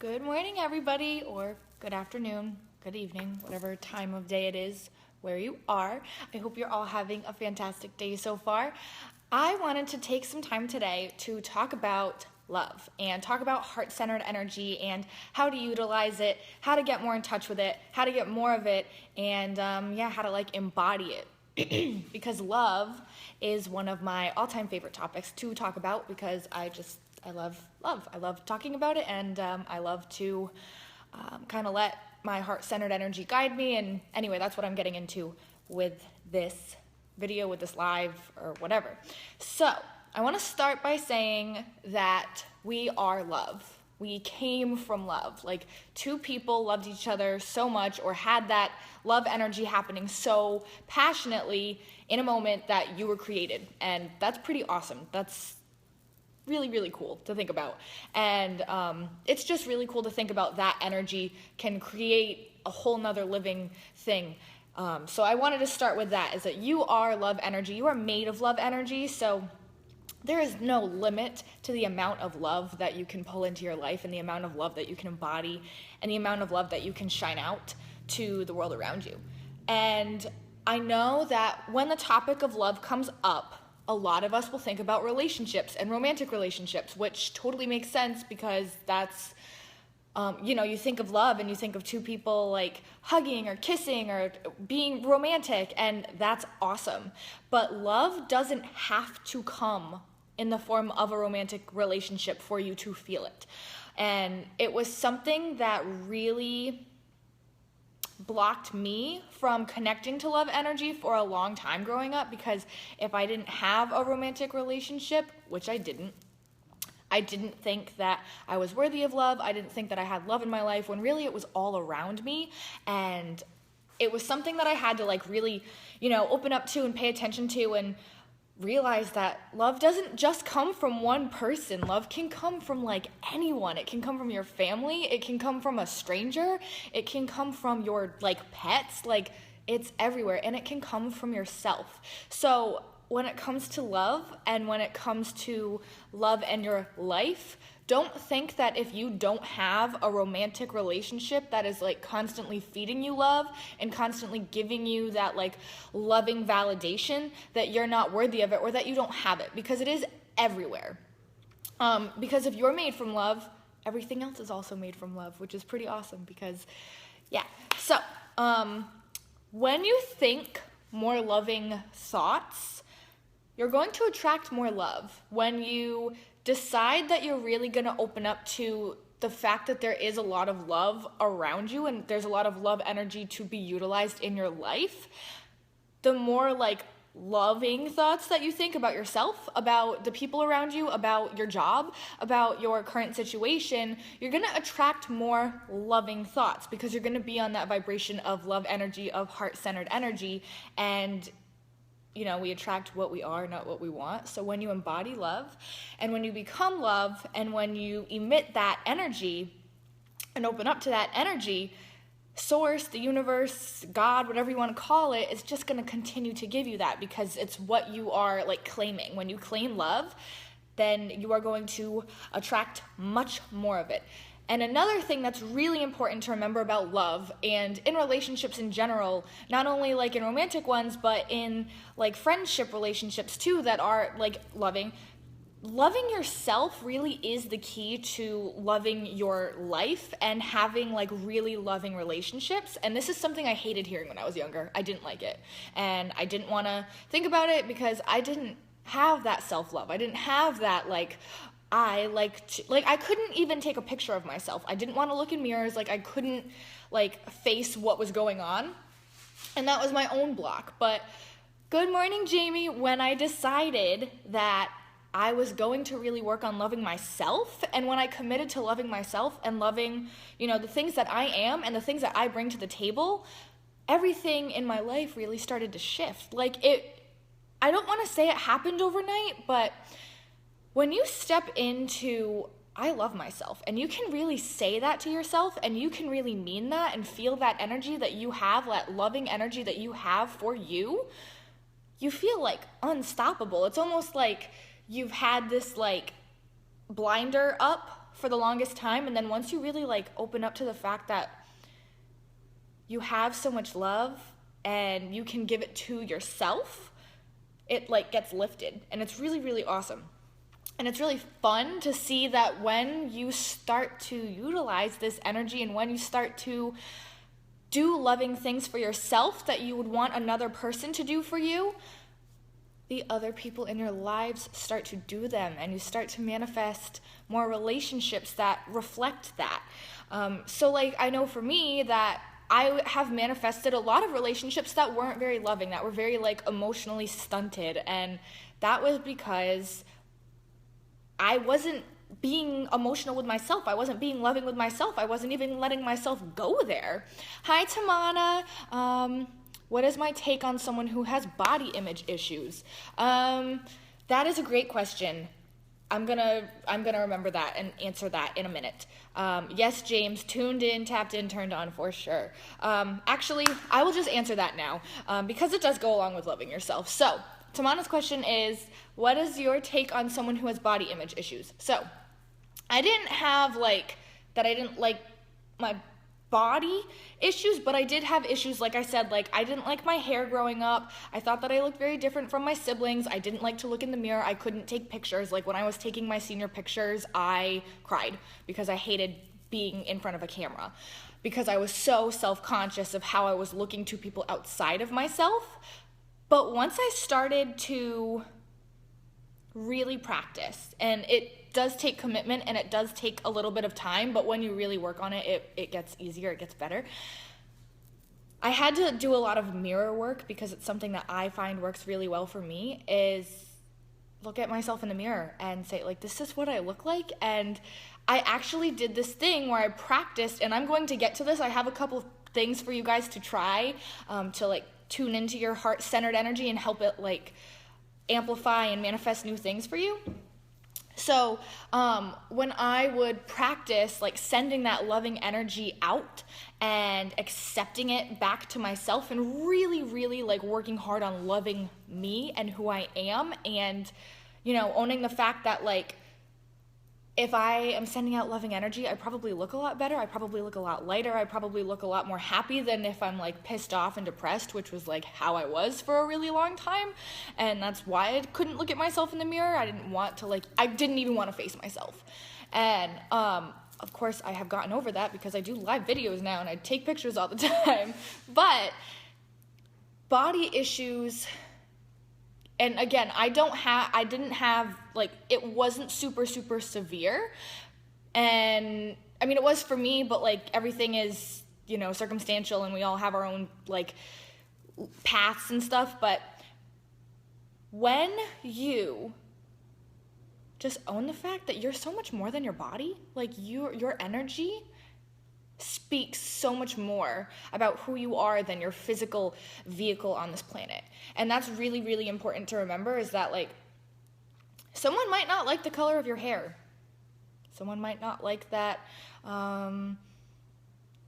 Good morning, everybody, or good afternoon, good evening, whatever time of day it is where you are. I hope you're all having a fantastic day so far. I wanted to take some time today to talk about love and talk about heart-centered energy and how to utilize it, how to get more in touch with it, how to get more of it, and how to embody it. Because love is one of my all-time favorite topics to talk about because I love love. I love talking about it, and I love to kind of let my heart-centered energy guide me. And anyway, that's what I'm getting into with this video, with this live, or whatever. So I want to start by saying that we are love. We came from love. Like, two people loved each other so much, or had that love energy happening so passionately in a moment that you were created. And that's pretty awesome. That's really, really cool to think about. And it's just really cool to think about that energy can create a whole nother living thing. So I wanted to start with that, is that you are love energy. You are made of love energy. So there is no limit to the amount of love that you can pull into your life, and the amount of love that you can embody, and the amount of love that you can shine out to the world around you. And I know that when the topic of love comes up, a lot of us will think about relationships and romantic relationships, which totally makes sense because that's, you think of love and you think of two people like hugging or kissing or being romantic, and that's awesome. But love doesn't have to come in the form of a romantic relationship for you to feel it. And it was something that really blocked me from connecting to love energy for a long time growing up, because if I didn't have a romantic relationship, which I didn't think that I was worthy of love. I didn't think that I had love in my life, when really it was all around me. And it was something that I had to really, open up to and pay attention to, and realize that love doesn't just come from one person. Love can come from anyone. It can come from your family. It can come from a stranger. It can come from your pets. It's everywhere, and it can come from yourself. So when it comes to love, and when it comes to love and your life, don't think that if you don't have a romantic relationship that is constantly feeding you love and constantly giving you that loving validation, that you're not worthy of it, or that you don't have it, because it is everywhere. Because if you're made from love, everything else is also made from love, which is pretty awesome. Because so when you think more loving thoughts, you're going to attract more love. When you decide that you're really going to open up to the fact that there is a lot of love around you, and there's a lot of love energy to be utilized in your life, the more loving thoughts that you think about yourself, about the people around you, about your job, about your current situation, you're going to attract more loving thoughts, because you're going to be on that vibration of love energy, of heart-centered energy. And we attract what we are, not what we want. So when you embody love, and when you become love, and when you emit that energy and open up to that energy, source, the universe, God, whatever you want to call it, is just going to continue to give you that, because it's what you are claiming. When you claim love, then you are going to attract much more of it. And another thing that's really important to remember about love, and in relationships in general, not only in romantic ones, but in friendship relationships too, that are loving yourself really is the key to loving your life and having really loving relationships. And this is something I hated hearing when I was younger. I didn't like it, and I didn't want to think about it, because I didn't have that self-love. I didn't have that I couldn't even take a picture of myself. I didn't want to look in mirrors. I couldn't face what was going on. And that was my own block. But good morning, Jamie. When I decided that I was going to really work on loving myself, and when I committed to loving myself and loving, the things that I am and the things that I bring to the table, everything in my life really started to shift. I don't want to say it happened overnight, but when you step into, I love myself, and you can really say that to yourself, and you can really mean that and feel that energy that you have, that loving energy that you have for you, you feel unstoppable. It's almost like you've had this blinder up for the longest time. And then once you really like open up to the fact that you have so much love and you can give it to yourself, it like gets lifted, and it's really, really awesome. And it's really fun to see that when you start to utilize this energy and when you start to do loving things for yourself that you would want another person to do for you, the other people in your lives start to do them, and you start to manifest more relationships that reflect that. So like, I know for me that I have manifested a lot of relationships that weren't very loving, that were very like emotionally stunted, and that was because I wasn't being emotional with myself. I wasn't being loving with myself. I wasn't even letting myself go there. Hi, Tamana. What is my take on someone who has body image issues? That is a great question. I'm gonna remember that and answer that in a minute. Yes, James, tuned in, tapped in, turned on for sure. Actually, I will just answer that now because it does go along with loving yourself. So, Tamana's question is, what is your take on someone who has body image issues? So, I didn't have like that. I didn't like my body issues, but I did have issues, like I said, like I didn't like my hair growing up. I thought that I looked very different from my siblings. I didn't like to look in the mirror. I couldn't take pictures. Like when I was taking my senior pictures, I cried because I hated being in front of a camera because I was so self-conscious of how I was looking to people outside of myself. But once I started to really practice, and it does take commitment and it does take a little bit of time, but when you really work on it, it gets easier, it gets better. I had to do a lot of mirror work because it's something that I find works really well for me, is look at myself in the mirror and say, like, this is what I look like. And I actually did this thing where I practiced, and I'm going to get to this. I have a couple of things for you guys to try to like tune into your heart-centered energy and help it like amplify and manifest new things for you. So when I would practice like sending that loving energy out and accepting it back to myself and really, really like working hard on loving me and who I am, and, you know, owning the fact that like if I am sending out loving energy, I probably look a lot better. I probably look a lot lighter. I probably look a lot more happy than if I'm like pissed off and depressed, which was like how I was for a really long time. And that's why I couldn't look at myself in the mirror. I didn't even want to face myself. And of course I have gotten over that because I do live videos now and I take pictures all the time. But body issues, and again, I didn't have, like, it wasn't super, super severe. And, I mean, it was for me, but, like, everything is, you know, circumstantial, and we all have our own, like, paths and stuff. But when you just own the fact that you're so much more than your body, like, your energy speaks so much more about who you are than your physical vehicle on this planet. And that's really, really important to remember, is that like someone might not like the color of your hair. Someone might not like that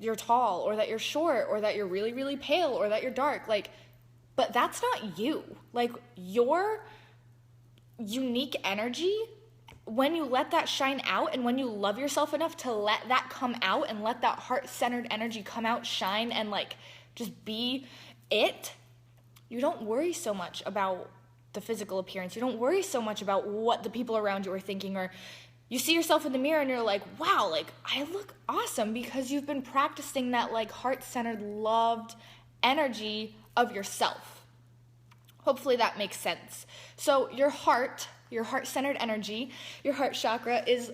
you're tall, or that you're short, or that you're really, really pale, or that you're dark. Like, but that's not you. Like, your unique energy, when you let that shine out and when you love yourself enough to let that come out and let that heart-centered energy come out, shine, and like just be it, you don't worry so much about the physical appearance. You don't worry so much about what the people around you are thinking, or you see yourself in the mirror and you're like, wow, like I look awesome, because you've been practicing that like heart-centered, loved energy of yourself. Hopefully that makes sense. So your heart-centered energy, your heart chakra is,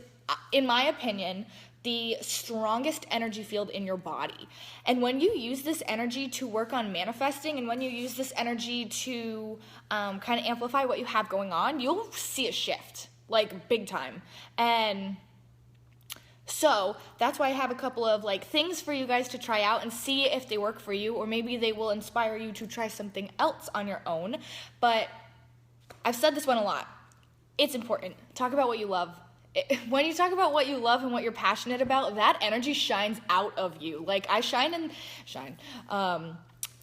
in my opinion, the strongest energy field in your body. And when you use this energy to work on manifesting, and when you use this energy to kind of amplify what you have going on, you'll see a shift, like big time. And so that's why I have a couple of like things for you guys to try out and see if they work for you, or maybe they will inspire you to try something else on your own. But I've said this one a lot. It's important. Talk about what you love. When you talk about what you love and what you're passionate about, that energy shines out of you. Like I shine.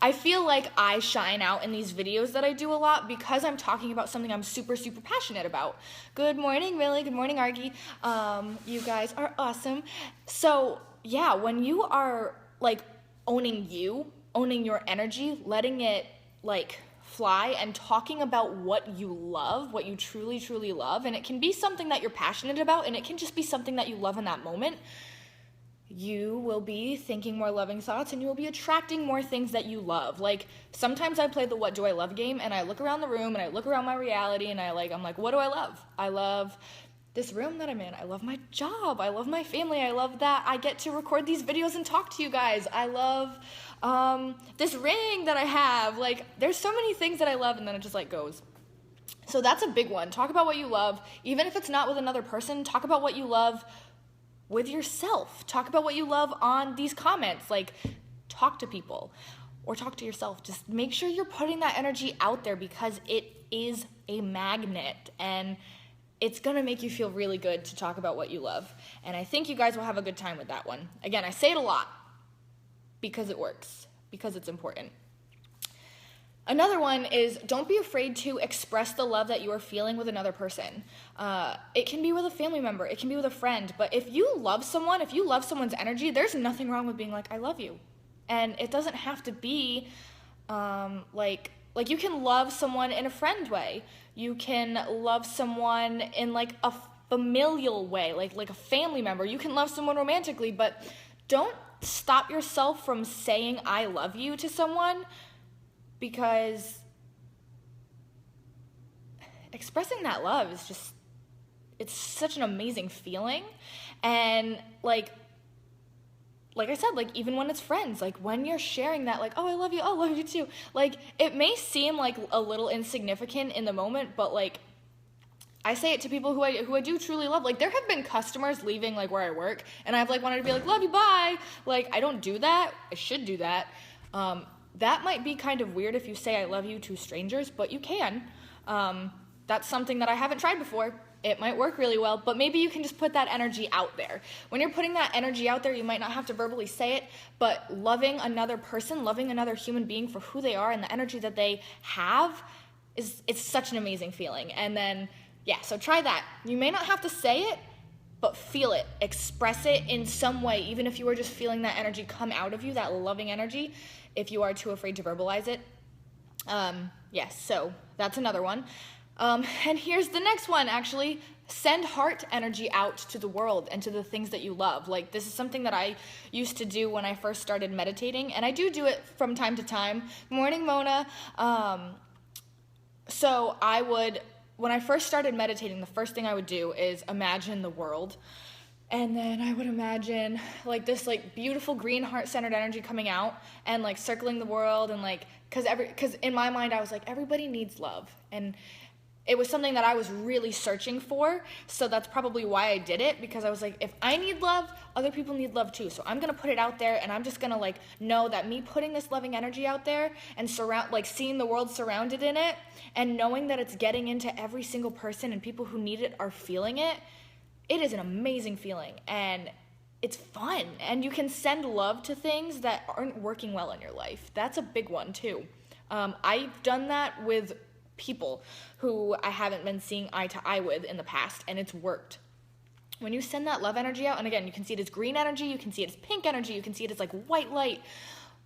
I feel like I shine out in these videos that I do a lot because I'm talking about something I'm super, super passionate about. Good morning, Millie. Good morning, Argy. You guys are awesome. So yeah, when you are like owning your energy, letting it like fly and talking about what you love, what you truly, truly love, and it can be something that you're passionate about, and it can just be something that you love in that moment, you will be thinking more loving thoughts and you will be attracting more things that you love. Like sometimes I play the what do I love game and I look around the room and I look around my reality and I'm like, what do I love? I love this room that I'm in. I love my job. I love my family. I love that I get to record these videos and talk to you guys. I love this ring that I have. Like there's so many things that I love, and then it just like goes. So that's a big one. Talk about what you love. Even if it's not with another person, talk about what you love with yourself. Talk about what you love on these comments. Like, talk to people or talk to yourself. Just make sure you're putting that energy out there because it is a magnet and it's gonna make you feel really good to talk about what you love. And I think you guys will have a good time with that one. Again, I say it a lot because it works, because it's important. Another one is don't be afraid to express the love that you are feeling with another person. It can be with a family member, it can be with a friend, but if you love someone, if you love someone's energy, there's nothing wrong with being like, I love you. And it doesn't have to be like you can love someone in a friend way. You can love someone in like a familial way, like a family member. You can love someone romantically, but don't stop yourself from saying I love you to someone, because expressing that love is just, it's such an amazing feeling. And like I said, like even when it's friends, like when you're sharing that, like, oh, I love you too. Like it may seem like a little insignificant in the moment, but like I say it to people who I do truly love. Like there have been customers leaving like where I work and I've like wanted to be like, love you, bye. Like I don't do that. I should do that. That might be kind of weird if you say I love you to strangers, but you can. That's something that I haven't tried before. It might work really well, but maybe you can just put that energy out there. When you're putting that energy out there, you might not have to verbally say it, but loving another person, loving another human being for who they are and the energy that they have it's such an amazing feeling. And then, yeah, so try that. You may not have to say it, but feel it, express it in some way, even if you were just feeling that energy come out of you, that loving energy, if you are too afraid to verbalize it. Yes, so that's another one. And here's the next one, actually. Send heart energy out to the world and to the things that you love. Like, this is something that I used to do when I first started meditating, and I do it from time to time. Morning, Mona. So I would, when I first started meditating, the first thing I would do is imagine the world. And then I would imagine like this like beautiful green heart-centered energy coming out and like circling the world, and like, cause in my mind I was like, everybody needs love. And it was something that I was really searching for. So that's probably why I did it, because I was like, if I need love, other people need love too. So I'm gonna put it out there, and I'm just gonna like know that me putting this loving energy out there and seeing the world surrounded in it, and knowing that it's getting into every single person and people who need it are feeling it. It is an amazing feeling, and it's fun, and you can send love to things that aren't working well in your life. That's a big one too. I've done that with people who I haven't been seeing eye to eye with in the past, and it's worked. When you send that love energy out, and again, you can see it as green energy, you can see it as pink energy, you can see it as like white light,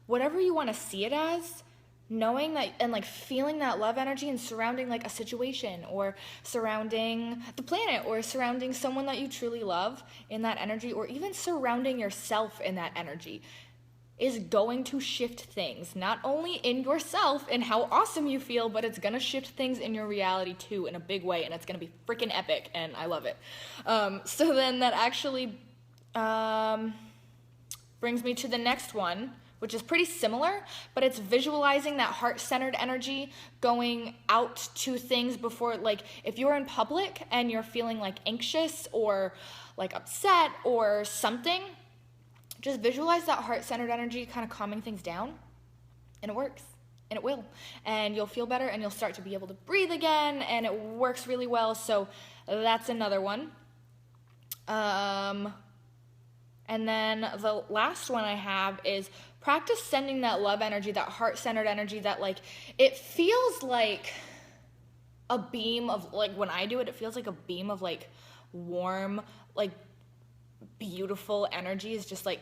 whatever you want to see it as, knowing that and like feeling that love energy and surrounding like a situation or surrounding the planet or surrounding someone that you truly love in that energy, or even surrounding yourself in that energy, is going to shift things, not only in yourself and how awesome you feel, but it's gonna shift things in your reality too in a big way, and it's gonna be freaking epic, and I love it. So then that actually brings me to the next one, which is pretty similar, but it's visualizing that heart-centered energy going out to things before, like if you're in public and you're feeling like anxious or like upset or something, just visualize that heart-centered energy kind of calming things down, and it works, and it will. And you'll feel better, and you'll start to be able to breathe again, and it works really well. So that's another one. And then the last one I have is practice sending that love energy, that heart-centered energy that like, it feels like a beam of, like when I do it, it feels like a beam of like warm, like beautiful energy is just like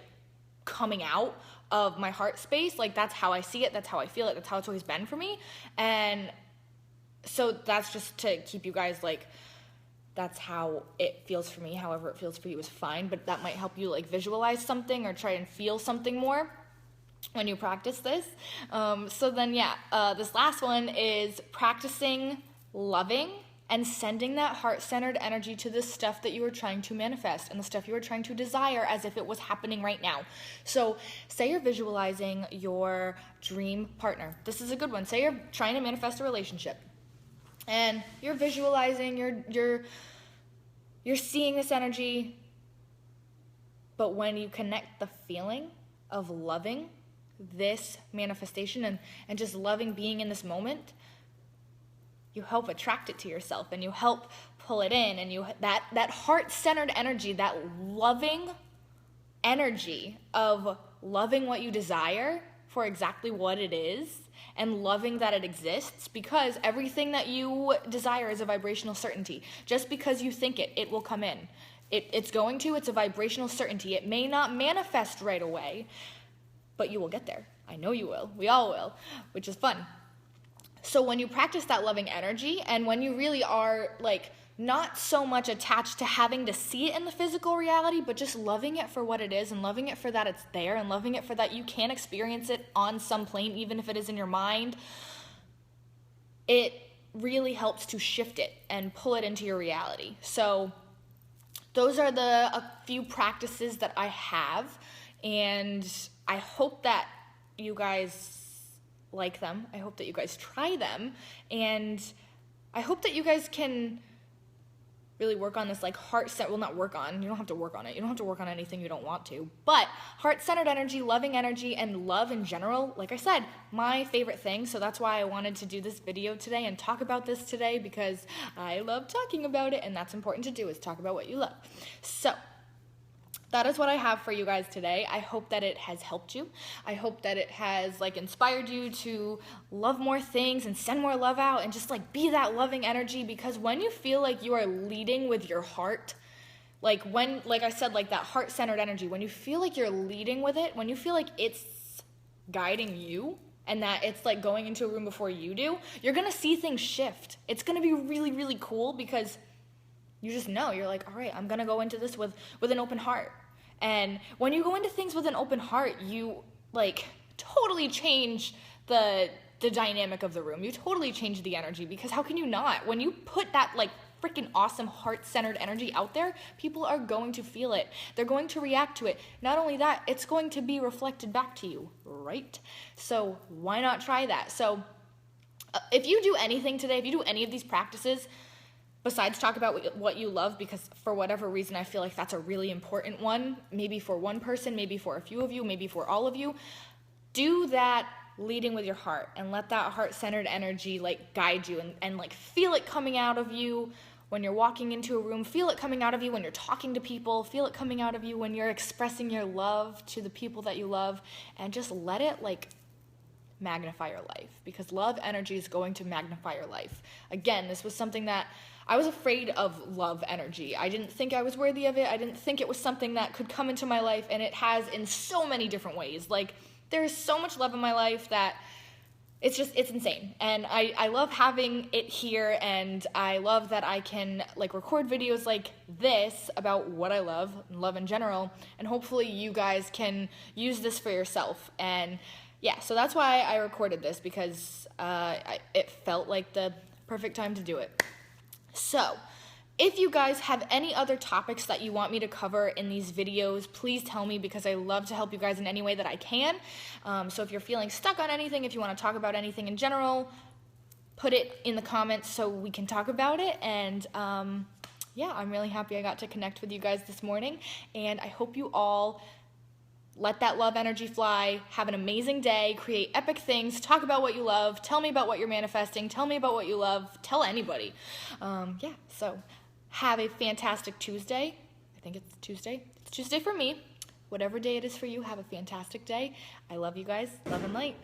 coming out of my heart space. Like that's how I see it, that's how I feel it, that's how it's always been for me. And so that's just to keep you guys like, that's how it feels for me. However it feels for you is fine, but that might help you like visualize something or try and feel something more when you practice this. So then this last one is practicing loving and sending that heart-centered energy to the stuff that you are trying to manifest and the stuff you are trying to desire as if it was happening right now. So say you're visualizing your dream partner. This is a good one. Say you're trying to manifest a relationship and you're visualizing, you're seeing this energy, but when you connect the feeling of loving this manifestation and just loving being in this moment, you help attract it to yourself and you help pull it in, and that heart-centered energy, that loving energy of loving what you desire for exactly what it is and loving that it exists, because everything that you desire is a vibrational certainty. Just because you think it will come in. It's going to, it's a vibrational certainty. It may not manifest right away, but you will get there. I know you will. We all will, which is fun. So when you practice that loving energy and when you really are like not so much attached to having to see it in the physical reality, but just loving it for what it is and loving it for that it's there and loving it for that you can experience it on some plane, even if it is in your mind, it really helps to shift it and pull it into your reality. So those are a few practices that I have, and I hope that you guys like them. I hope that you guys try them, and I hope that you guys can really work on this like not work on, you don't have to work on it, you don't have to work on anything you don't want to, but heart-centered energy, loving energy, and love in general, like I said, my favorite thing. So that's why I wanted to do this video today and talk about this today, because I love talking about it, and that's important to do, is talk about what you love. So that is what I have for you guys today. I hope that it has helped you. I hope that it has like inspired you to love more things and send more love out and just like be that loving energy, because when you feel like you are leading with your heart, like I said, like that heart-centered energy, when you feel like you're leading with it, when you feel like it's guiding you and that it's like going into a room before you do, you're gonna see things shift. It's gonna be really, really cool, because you just know, you're like, all right, I'm gonna go into this with an open heart. And when you go into things with an open heart, you like totally change the dynamic of the room. You totally change the energy, because how can you not? When you put that like freaking awesome heart-centered energy out there, people are going to feel it. They're going to react to it. Not only that, it's going to be reflected back to you, right? So why not try that? So if you do anything today, if you do any of these practices, besides talk about what you love, because for whatever reason I feel like that's a really important one, maybe for one person, maybe for a few of you, maybe for all of you, do that leading with your heart and let that heart-centered energy like guide you and like feel it coming out of you when you're walking into a room, feel it coming out of you when you're talking to people, feel it coming out of you when you're expressing your love to the people that you love, and just let it like magnify your life, because love energy is going to magnify your life. Again, this was something that I was afraid of, love energy. I didn't think I was worthy of it. I didn't think it was something that could come into my life, and it has in so many different ways. Like, there's so much love in my life that it's insane. And I love having it here, and I love that I can like record videos like this about what I love and love in general, and hopefully you guys can use this for yourself. And yeah, so that's why I recorded this, because it felt like the perfect time to do it. So, if you guys have any other topics that you want me to cover in these videos, please tell me, because I love to help you guys in any way that I can. So if you're feeling stuck on anything, if you want to talk about anything in general, put it in the comments so we can talk about it. And yeah, I'm really happy I got to connect with you guys this morning, and I hope you all let that love energy fly, have an amazing day, create epic things, talk about what you love, tell me about what you're manifesting, tell me about what you love, tell anybody. Yeah, so have a fantastic Tuesday. I think it's Tuesday. It's Tuesday for me. Whatever day it is for you, have a fantastic day. I love you guys. Love and light.